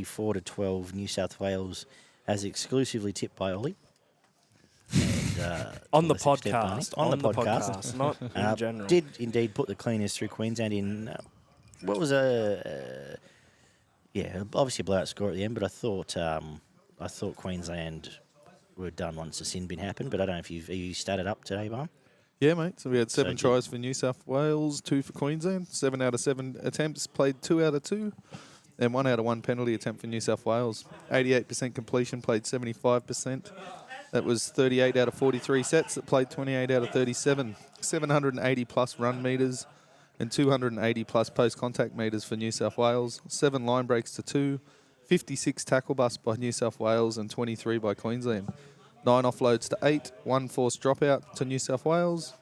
44-12 New South Wales, as exclusively tipped by Ollie. And, On the to a lesser extent, podcast. Barney. On the podcast, not in general. Did indeed put the cleaners through Queensland in what was obviously a blowout score at the end, but I thought Queensland were done once the sin bin happened. But I don't know if you started up today, Barn. Yeah, mate. So we had 7 tries for New South Wales, 2 for Queensland. 7 out of 7 attempts, played 2 out of 2. And 1 out of 1 penalty attempt for New South Wales. 88% completion, played 75%. That was 38 out of 43 sets that played 28 out of 37. 780-plus run metres and 280-plus post-contact metres for New South Wales. 7 line breaks to 2. 56 tackle busts by New South Wales and 23 by Queensland. 9 offloads to 8, 1 forced dropout to New South Wales.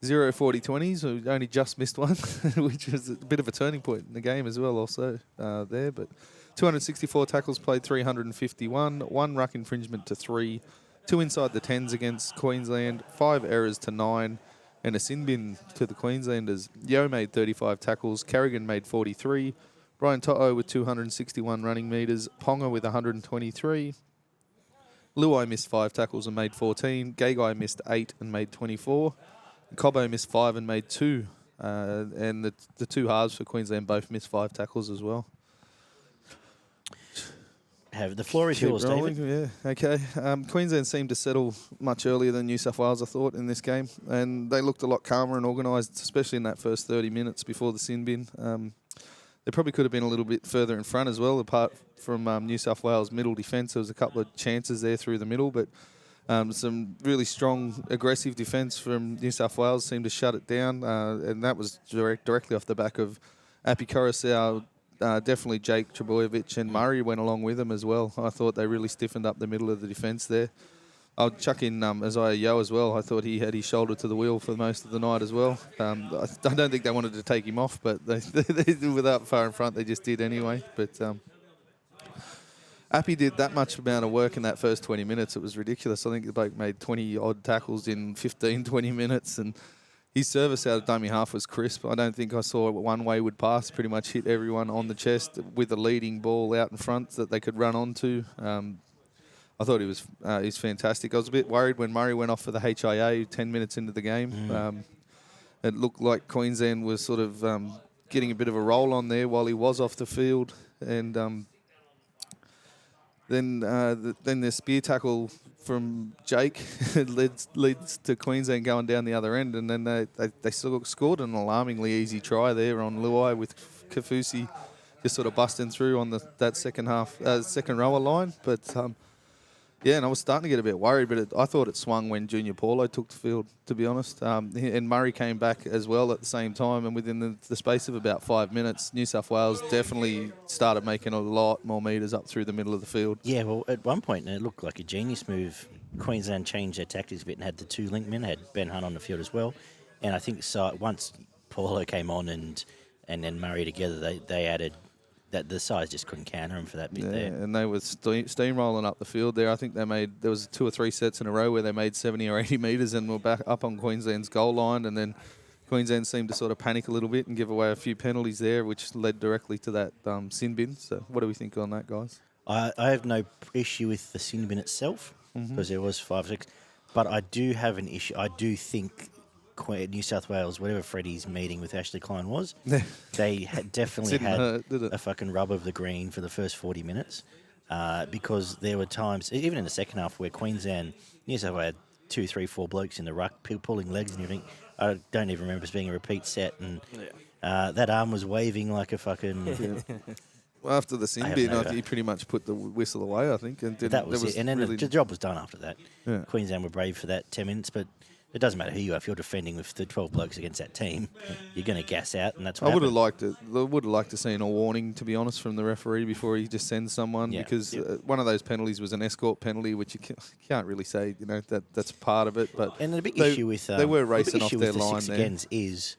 0 40-20s, we only just missed one, which was a bit of a turning point in the game as well also there. But 264 tackles played, 351, 1 ruck infringement to 3, 2 inside the 10s against Queensland, 5 errors to 9, and a sin bin to the Queenslanders. Yo made 35 tackles, Carrigan made 43, Brian To'o with 261 running metres, Ponga with 123, Luai missed 5 tackles and made 14. Gagai missed 8 and made 24. Cobbo missed 5 and made 2. And the 2 halves for Queensland both missed 5 tackles as well. The floor is yours, David. Yeah, okay. Queensland seemed to settle much earlier than New South Wales, I thought, in this game. And they looked a lot calmer and organised, especially in that first 30 minutes before the sin bin. They probably could have been a little bit further in front as well, apart from New South Wales' middle defence. There was a couple of chances there through the middle, but some really strong, aggressive defence from New South Wales seemed to shut it down, and that was directly off the back of Api Coruscant. Definitely Jake Trebojevic and Murray went along with them as well. I thought they really stiffened up the middle of the defence there. I'll chuck in Isaiah Yeo as well. I thought he had his shoulder to the wheel for most of the night as well. I don't think they wanted to take him off, but they without far in front, they just did anyway. But Appy did that much amount of work in that first 20 minutes. It was ridiculous. I think the bloke made 20-odd tackles in 15, 20 minutes, and his service out of dummy half was crisp. I don't think I saw one wayward pass. Pretty much hit everyone on the chest with a leading ball out in front that they could run onto. I thought he's fantastic. I was a bit worried when Murray went off for the HIA 10 minutes into the game. It looked like Queensland was sort of getting a bit of a roll on there while he was off the field. And then the spear tackle from Jake leads to Queensland going down the other end. And then they still scored an alarmingly easy try there on Luai with Kafusi just sort of busting through on that second rower line. But yeah, and I was starting to get a bit worried, but I thought it swung when Junior Paulo took the field, to be honest. And Murray came back as well at the same time, and within the space of about 5 minutes, New South Wales definitely started making a lot more metres up through the middle of the field. Yeah, well, at one point, it looked like a genius move. Queensland changed their tactics a bit and had the 2 linkmen, had Ben Hunt on the field as well. And I think once Paulo came on and then Murray together, they added that the size just couldn't counter him for that bit there. And they were steamrolling up the field there. I think there was 2 or 3 sets in a row where they made 70 or 80 metres and were back up on Queensland's goal line, and then Queensland seemed to sort of panic a little bit and give away a few penalties there, which led directly to that sin bin. So what do we think on that, guys? I have no issue with the sin bin itself because there was 5 or 6, but I do have an issue. I do think New South Wales, whatever Freddie's meeting with Ashley Klein was, they definitely had a fucking rub of the green for the first 40 minutes because there were times, even in the second half, where New South Wales had 2, 3, 4 blokes in the ruck, pulling legs and everything. I don't even remember it being a repeat set, and that arm was waving like a fucking... Well, after the sin bin, he pretty much put the whistle away, I think. And that was it. And then the job was done after that. Yeah. Queensland were brave for that 10 minutes, but it doesn't matter who you are. If you're defending with the 12 blokes against that team, you're going to gas out, and that's what I would have liked to see a warning, to be honest, from the referee before he just sends someone, because one of those penalties was an escort penalty, which you can't really say, that's part of it. But and the big issue with they were racing off their line there. Agains is,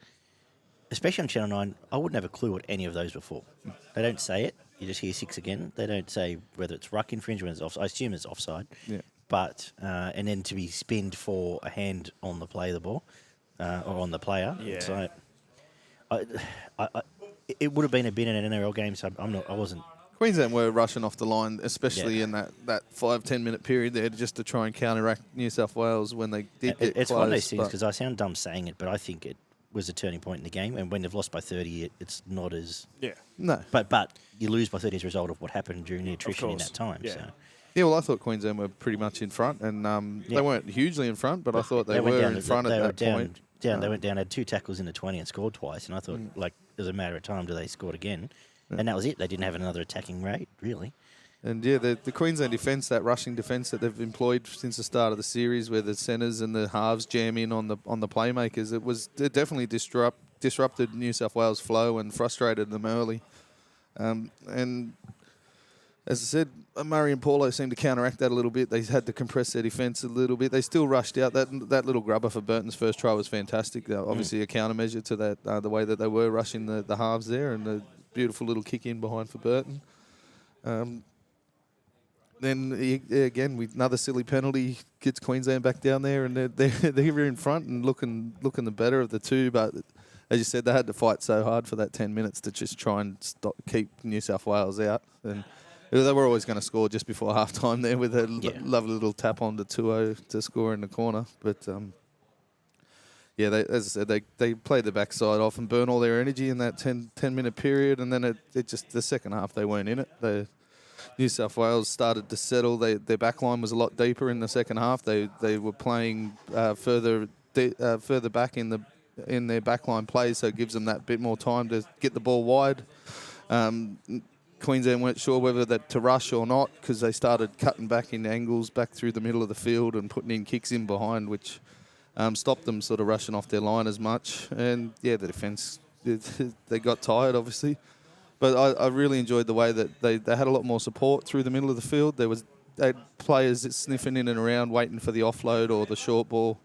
especially on Channel 9, I wouldn't have a clue what any of those were for. They don't say it. You just hear 6 again. They don't say whether it's ruck infringement, it's offside. I assume it's offside. Yeah. But and then to be spinned for a hand on the play of the ball or on the player. Yeah. So it would have been a bin in an NRL game. So I wasn't Queensland were rushing off the line, especially in that 5-10 minute period there, just to try and counteract New South Wales when they did get It's close. one of those things, because I sound dumb saying it, but I think it was a turning point in the game. And when they've lost by 30, it's not as... Yeah. No. But you lose by 30 as a result of what happened during the attrition in that time. Yeah. So. Yeah, well, I thought Queensland were pretty much in front, and they weren't hugely in front, but I thought they were in front at that point. They went down, had 2 tackles in the 20 and scored twice, and I thought, it was a matter of time till they scored again. Yeah. And that was it. They didn't have another attacking rate, really. And the Queensland defence, that rushing defence that they've employed since the start of the series, where the centres and the halves jam in on the playmakers, it definitely disrupted New South Wales' flow and frustrated them early. And as I said, Murray and Paulo seemed to counteract that a little bit. They had to compress their defence a little bit. They still rushed out. That little grubber for Burton's first try was fantastic. Obviously a countermeasure to that, the way that they were rushing the halves there, and the beautiful little kick in behind for Burton. Then again, with another silly penalty, gets Queensland back down there, and they're in front and looking the better of the two. But as you said, they had to fight so hard for that 10 minutes to just try and keep New South Wales out. And they were always going to score just before half time there with a lovely little tap on to 2-0 to score in the corner. But as I said, they played the backside off and burn all their energy in that 10-minute period, and then it just, the second half they weren't in it. New South Wales started to settle. Their back line was a lot deeper in the second half. They were playing further back in their backline plays, so it gives them that bit more time to get the ball wide. Queensland weren't sure whether to rush or not, because they started cutting back in angles back through the middle of the field and putting in kicks in behind, which stopped them sort of rushing off their line as much. And the defence, they got tired, obviously. But I really enjoyed the way that they had a lot more support through the middle of the field. They had players sniffing in and around, waiting for the offload or the short ball.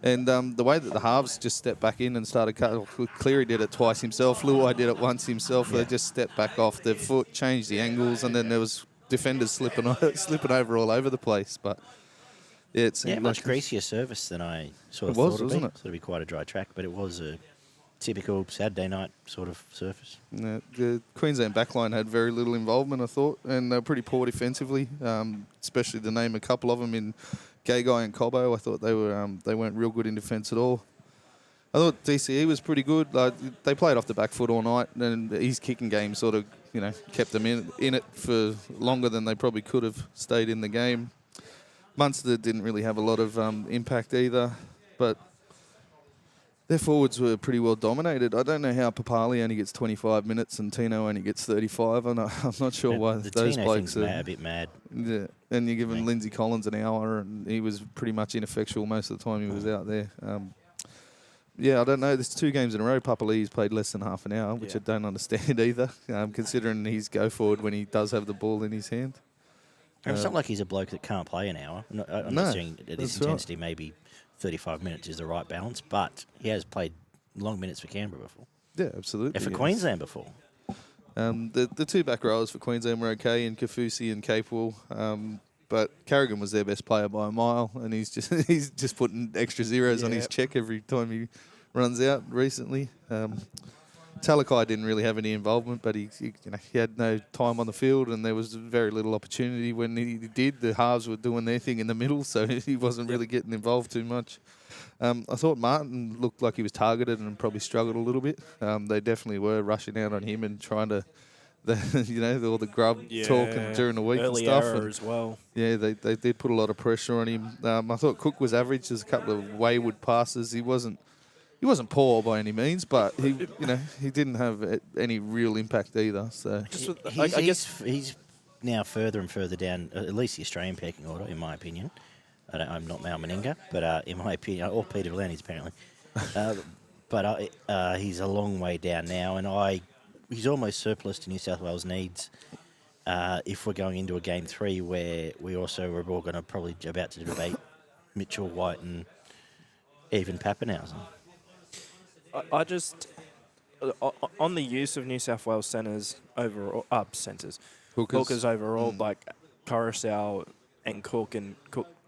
And the way that the halves just stepped back in and started cutting. Cleary did it twice himself. Luai did it once himself. Yeah. They just stepped back off their foot, changed the angles, and then there was defenders slipping over all over the place. But it's much greasier surface than I thought it would be. It would be quite a dry track, but it was a typical Saturday night sort of surface. Yeah, the Queensland backline had very little involvement, I thought, and they were pretty poor defensively, especially to name a couple of them in Gagai and Cobbo. I thought they weren't real good in defence at all. I thought DCE was pretty good. They played off the back foot all night, and his kicking game sort of kept them in it for longer than they probably could have stayed in the game. Munster didn't really have a lot of impact either, but their forwards were pretty well dominated. I don't know how Papali only gets 25 minutes and Tino only gets 35. I'm not sure why those Tino blokes are a bit mad. Yeah, and you give him Lindsay Collins an hour, and he was pretty much ineffectual most of the time he was out there. I don't know. There's 2 games in a row. Papali's played less than half an hour, which I don't understand either, considering his go forward when he does have the ball in his hand. It's not like he's a bloke that can't play an hour. I'm not saying at this intensity maybe 35 minutes is the right balance, but he has played long minutes for Canberra before. Yeah, absolutely. And for Queensland before. The 2 back rowers for Queensland were okay, in Kafusi and Capewell, but Carrigan was their best player by a mile, and he's just putting extra zeros on his check every time he runs out recently. Talakai didn't really have any involvement, but he had no time on the field, and there was very little opportunity when he did. The halves were doing their thing in the middle, so he wasn't really getting involved too much. I thought Martin looked like he was targeted and probably struggled a little bit. They definitely were rushing out on him and trying to, all the grub talk during the week early and stuff. Error as well. Yeah, they did put a lot of pressure on him. I thought Cook was average. There's a couple of wayward passes. He wasn't poor by any means, but he didn't have any real impact either. So he's now further and further down, at least the Australian pecking order, in my opinion. I'm not Mal Meninga, but in my opinion, or Peter Lannies apparently. But he's a long way down now, and he's almost surplus to New South Wales needs. If we're going into a game 3 where we're all going to probably about to debate Mitchell, White, and even Pappenhausen. I just, on the use of New South Wales centres overall, hookers overall, like Coruscant and Cook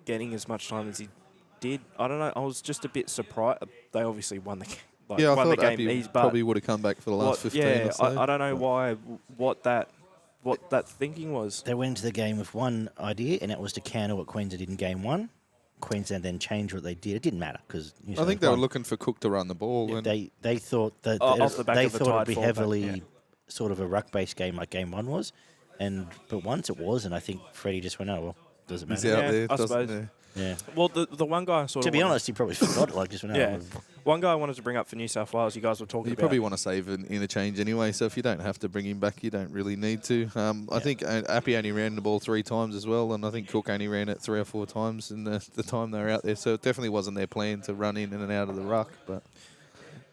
getting as much time as he did. I don't know. I was just a bit surprised. They obviously won the game. I thought Appy probably would have come back for the last 15 or so. I don't know what what that thinking was. They went into the game with one idea, and that was to counter what Queensland did in game 1. Queensland then changed what they did. It didn't matter because I think they were looking for Cook to run the ball. Yeah, and they thought that off the back they of a thought it'd be tied heavily sort of a ruck-based game like game 1 was, but once it was, and I think Freddie just went, oh well, doesn't matter. He's out Yeah, there. I doesn't suppose. there. Yeah. Well, the one guy sort To of be wanted- honest, he probably forgot it. Like just went, yeah. oh, One guy I wanted to bring up for New South Wales, you guys were talking You about. probably want to save an interchange anyway, so if you don't have to bring him back, you don't really need to. I think Appy only ran the ball 3 times as well, and I think Cook only ran it 3 or 4 times in the time they were out there, so it definitely wasn't their plan to run in and out of the ruck. But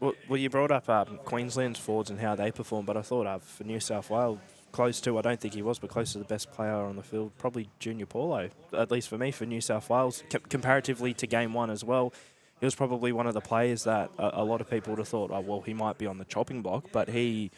Well, you brought up Queensland's forwards and how they performed, but I thought for New South Wales, close to, I don't think he was, but close to the best player on the field, probably Junior Paulo, at least for me, for New South Wales, comparatively to game 1 as well. He was probably one of the players that a lot of people would have thought, oh, well, he might be on the chopping block, but I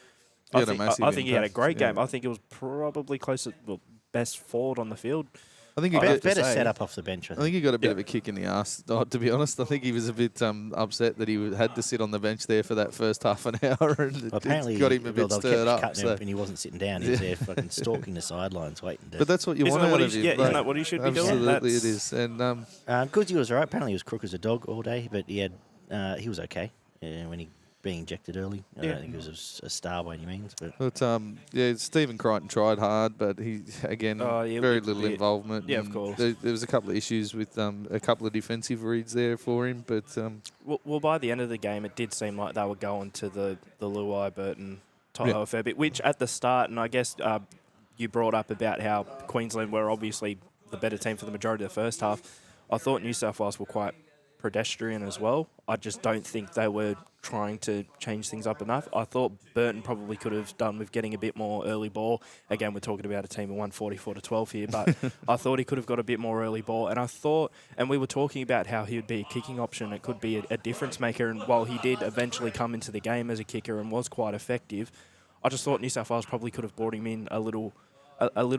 think he had a great game. I think it was probably close to best forward on the field. I think he better set up off the bench. I think he got a bit of a kick in the arse, to be honest. I think he was a bit upset that he had to sit on the bench there for that first half an hour, and Apparently, it got him a bit stirred up. Him and he wasn't sitting down. He was there fucking stalking the sidelines, waiting to... But that's what you Isn't want that out what of he- him. yeah, like, isn't that what he should be doing? Absolutely, That's- it is. And Goodsy was all right. Apparently, he was crook as a dog all day, but he was okay when he being injected early. I don't think he was a star by any means. But Stephen Crichton tried hard, but he, again, very little involvement. Yeah, of course. There was a couple of issues with a couple of defensive reads there for him, but... Well, by the end of the game, it did seem like they were going to the Luai, Burton, Tyler a fair bit, which at the start, and I guess you brought up about how Queensland were obviously the better team for the majority of the first half. I thought New South Wales were quite pedestrian as well. I just don't think they were trying to change things up enough. I thought Burton probably could have done with getting a bit more early ball. Again, we're talking about a team of 144-12 here, but I thought he could have got a bit more early ball. And I thought, and we were talking about how he would be a kicking option. It could be a difference maker. And while he did eventually come into the game as a kicker and was quite effective, I just thought New South Wales probably could have brought him in a little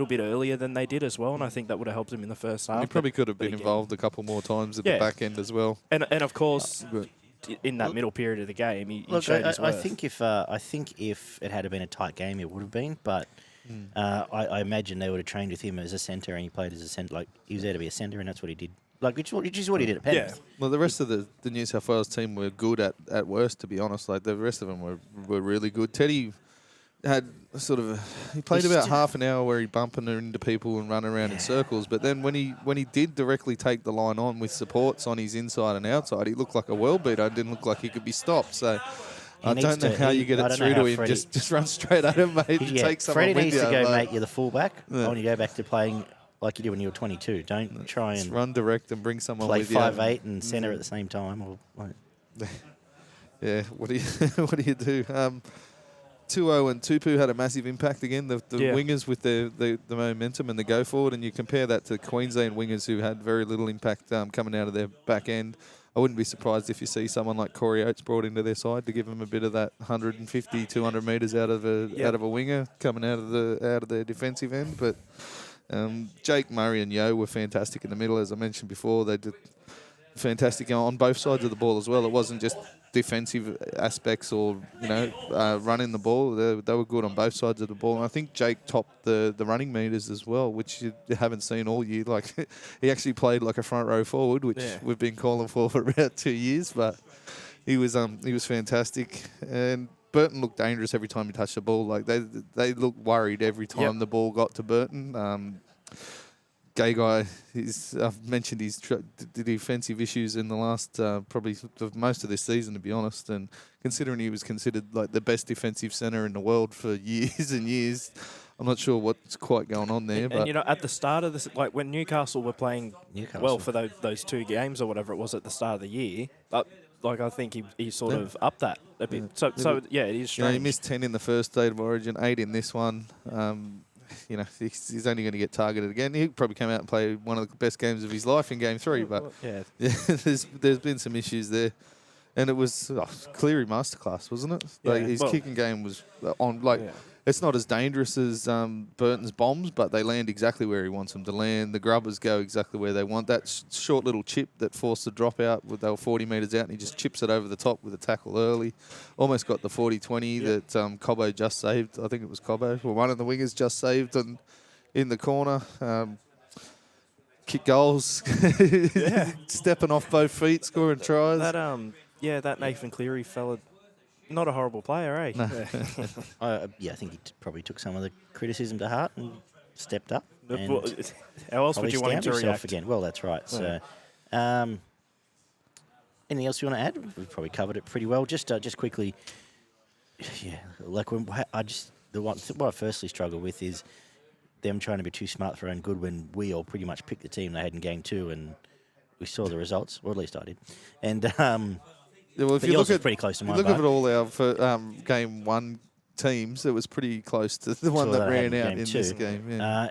bit earlier than they did as well, and I think that would have helped him in the first half. He probably could have been involved a couple more times at the back end as well. And of course, in that middle period of the game, he showed his worth. I think if it had been a tight game, it would have been. But I imagine they would have trained with him as a centre, and he played as a centre. Like he was there to be a centre, and that's what he did. Like which is what he did at Penrith. Yeah. Well, the rest of the New South Wales team were good at worst, to be honest. Like the rest of them were really good. Teddy had he played about half an hour where he bumping into people and run around in circles, but then when he did directly take the line on with supports on his inside and outside, he looked like a world beater. Didn't look like he could be stopped. So I don't know how you get it through to him. Just run straight at him, mate. Take someone Freddie with needs you. to go like, make you the fullback. I want you to go back to playing like you did when you were 22. Don't try and run direct and bring someone play with you. 5'8" and centre at the same time. Or like. Yeah, what do you do? 2-0 and Tupu had a massive impact again. The wingers with the momentum and the go forward, and you compare that to Queensland wingers who had very little impact coming out of their back end. I wouldn't be surprised if you see someone like Corey Oates brought into their side to give them a bit of that 150, 200 metres out of a winger coming out of the defensive end. But Jake Murray and Yo were fantastic in the middle, as I mentioned before. They did fantastic on both sides of the ball as well. It wasn't just defensive aspects or running the ball. They were good on both sides of the ball, and I think Jake topped the running meters as well, which you haven't seen all year. Like he actually played like a front row forward, which we've been calling for about 2 years, but he was fantastic. And Burton looked dangerous every time he touched the ball. Like they looked worried every time the ball got to Burton. Gay guy, I've mentioned his the defensive issues in the last probably most of this season, to be honest. And considering he was considered like the best defensive centre in the world for years and years, I'm not sure what's quite going on there. And at the start of this, like when Newcastle were playing well for those 2 games or whatever it was at the start of the year, I think he sort of upped that a bit. So it is strange. He missed 10 in the first State of Origin, 8 in this one. He's only going to get targeted again. He'll probably come out and play one of the best games of his life in Game 3. But there's been some issues there. And it was Cleary masterclass, wasn't it? Like his kicking game was on. It's not as dangerous as Burton's bombs, but they land exactly where he wants them to land. The grubbers go exactly where they want. That short little chip that forced the drop out, they were 40 metres out, and he just chips it over the top with a tackle early. Almost got the 40-20 that Cobbo just saved. I think it was Cobbo. Well, one of the wingers just saved and in the corner. Kick goals. Stepping off both feet, scoring tries. That Nathan Cleary fella, not a horrible player, eh? No. I think he probably took some of the criticism to heart and stepped up. How else would you want him to react? Again. Well, that's right. Yeah. So, anything else you want to add? We've probably covered it pretty well. Just quickly, like what I firstly struggle with is them trying to be too smart for our own good when we all pretty much picked the team they had in game 2 and we saw the results, or at least I did. And if you look at pretty close to mine. Look at all our game 1 teams, it was pretty close to the one that ran out in this game. Yeah.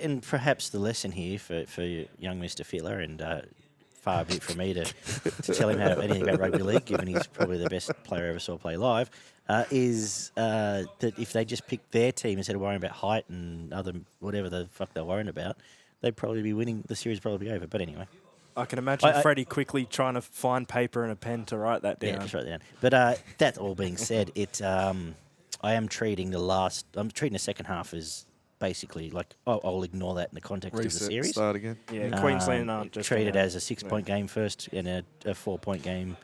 And perhaps the lesson here for young Mr. Fittler, and far be it from me to tell him anything about rugby league, given he's probably the best player I ever saw play live, is that if they just pick their team instead of worrying about height and other whatever the fuck they're worrying about, they'd probably be winning. The series would probably be over. But anyway. I can imagine Freddie quickly trying to find paper and a pen to write that down. Yeah, just write that down. But that all being said, I am treating the second half as basically like I'll ignore that in the context of the series. Start again. Yeah, Queensland aren't just treat it as a 6-point game first and a 4-point game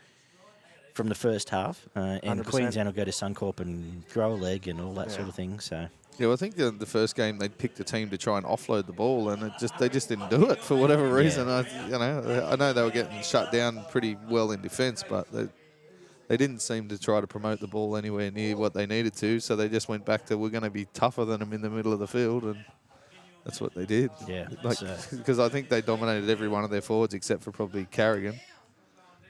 from the first half. And 100%. Queensland will go to Suncorp and grow a leg and all that sort of thing. So. Yeah, well, I think the first game they picked a team to try and offload the ball, and they just didn't do it for whatever reason. I know they were getting shut down pretty well in defence, but they didn't seem to try to promote the ball anywhere near what they needed to. So they just went back to we're going to be tougher than them in the middle of the field, and that's what they did. Yeah, because I think they dominated every one of their forwards except for probably Carrigan,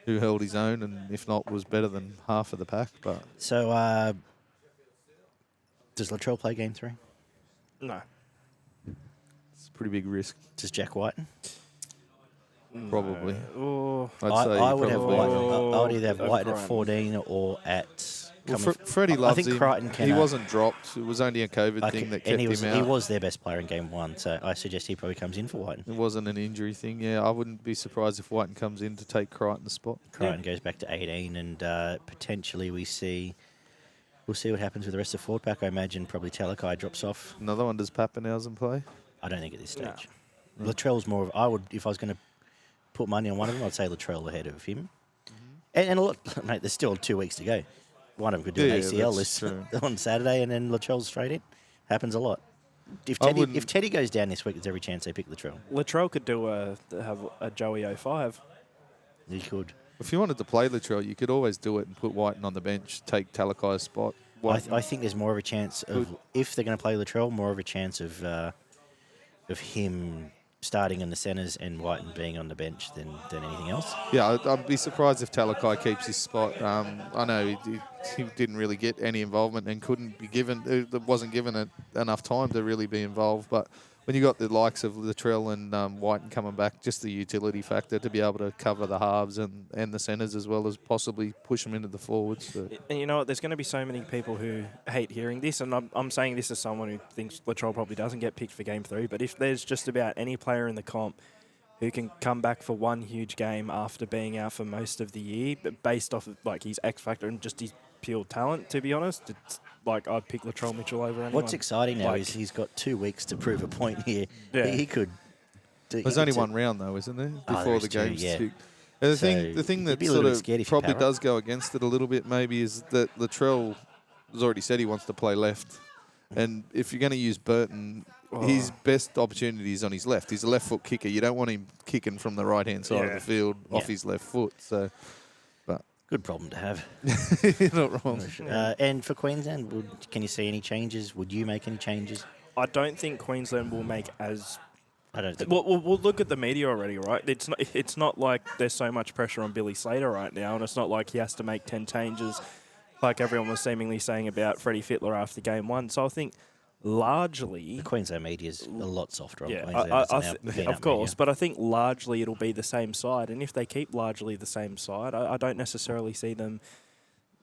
who held his own, and if not was better than half of the pack. But so. Does Latrell play game 3? No. It's a pretty big risk. Does Jack Whiten? Probably. Oh. I would have Whiten. I would either have Whiten at 14 or at... Freddie loves him. I think Crichton can... He wasn't dropped. It was only a COVID thing that kept him out. He was their best player in game 1, so I suggest he probably comes in for Whiten. It wasn't an injury thing, yeah. I wouldn't be surprised if Whiten comes in to take Crichton's spot. Crichton goes back to 18, and potentially we'll see what happens with the rest of the forward pack. I imagine probably Talakai drops off. Another one, does Pappenhausen play? I don't think at this stage. No. Latrell's more of... if I was going to put money on one of them, I'd say Latrell ahead of him. And a lot, mate, there's still 2 weeks to go. One of them could do an ACL list on Saturday, and then Latrell's straight in. Happens a lot. If Teddy goes down this week, there's every chance they pick Latrell. Latrell could have a Joey 05. He could. If you wanted to play Latrell, you could always do it and put Whiten on the bench, take Talakai's spot. I think there's more of a chance of, if they're going to play Latrell, more of a chance of him starting in the centres and Whiten being on the bench than anything else. Yeah, I'd be surprised if Talakai keeps his spot. I know he didn't really get any involvement and wasn't given enough time to really be involved, but when you got the likes of Latrell and Whiten coming back, just the utility factor to be able to cover the halves and the centres as well as possibly push them into the forwards. But. And you know what? There's going to be so many people who hate hearing this, and I'm saying this as someone who thinks Latrell probably doesn't get picked for Game 3, but if there's just about any player in the comp who can come back for one huge game after being out for most of the year, but based off of like his X factor and just his pure talent, to be honest, it's like I'd pick Latrell Mitchell over anyone. What's exciting now is he's got 2 weeks to prove a point here. Yeah. He could. There's only one round though, isn't there? Before the game's picked. And the thing that sort of probably does go against it a little bit maybe is that Latrell has already said he wants to play left. And if you're going to use Burton, his best opportunity is on his left. He's a left foot kicker. You don't want him kicking from the right-hand side of the field off his left foot. So, good problem to have. You're not wrong. And for Queensland, can you see any changes? Would you make any changes? I don't think Queensland will make as... I don't think... We'll look at the media already, right? It's not like there's so much pressure on Billy Slater right now, and it's not like he has to make 10 changes like everyone was seemingly saying about Freddie Fittler after Game 1. So I think largely, The Queensland media is a lot softer on yeah, Queensland. of course, but I think largely it'll be the same side. And if they keep largely the same side, I don't necessarily see them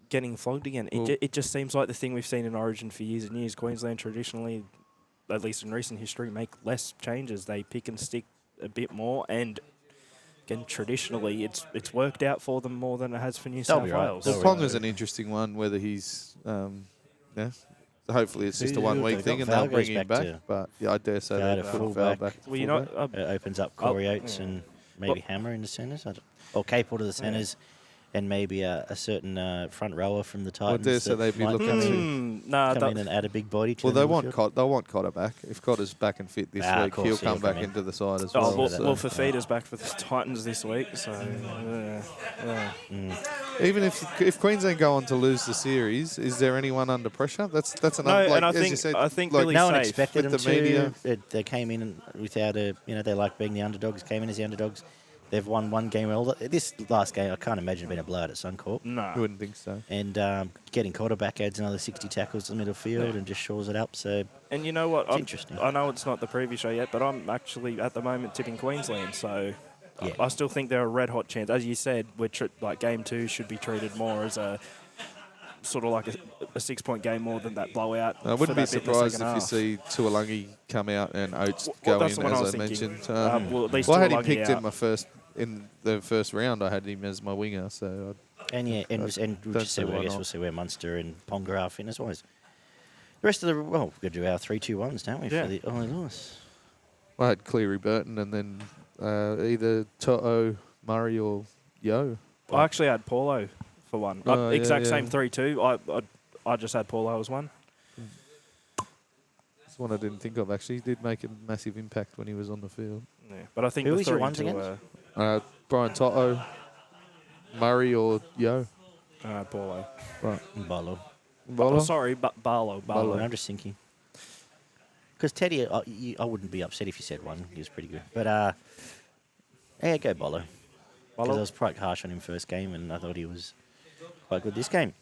getting flogged again. It just seems like the thing we've seen in Origin for years and years. Queensland traditionally, at least in recent history, make less changes. They pick and stick a bit more, and again, traditionally, it's worked out for them more than it has for New South Wales. Well, Ponga's an interesting one, whether he's, hopefully it's just a 1 week thing and they'll bring him back. But yeah, I dare say they'll put Val back. Well, it opens up Corey Oates and maybe Hammer in the centres, or Capel to the centres. And maybe a certain front rower from the Titans. I dare say they'd be looking to come in and add a big body to Well, them. they'll want Cotter back. If Cotter's back and fit this week, he'll come back into the side as well. Well, Fafita's back for the Titans this week, so even if Queensland go on to lose the series, is there anyone under pressure? That's another. No, like, and I as think you said, like, really no one safe. expected them with the media. They came in without they like being the underdogs. Came in as the underdogs. They've won one game. Well, this last game, I can't imagine it being a blowout at Suncorp. No. I wouldn't think so. And getting quarterback adds another 60 tackles in the middle field and just shores it up. So, and you know what? It's interesting. I know it's not the preview show yet, but I'm actually at the moment tipping Queensland. So I still think they're a red hot chance. As you said, like game 2 should be treated more as a sort of like a 6-point game more than that blowout. I wouldn't be surprised if you see Tuolangi come out and Oates go in, as I mentioned. At least I had him Tuolangi picked out. in the first round. I had him as my winger. So we'll see where Munster and Ponga are fitness wise. The rest of we've got to do our 3-2-1s, don't we? Yeah. For the Ollie Lewis. I had Cleary Burton and then either To'o, Murray or Yo. I actually had Paulo for one. Same 3-2. I just had Paulo as one. That's one I didn't think of, actually. He did make a massive impact when he was on the field. Yeah, but I think Who the was your 3 ones and 2 against? Brian To'o, Murray or Yo. Paulo. Right. Barlow. Barlow? Sorry, but Barlow. I'm just thinking. Because Teddy, I wouldn't be upset if you said one. He was pretty good. But, go Barlow. Because I was quite harsh on him first game, and I thought he was quite good this game.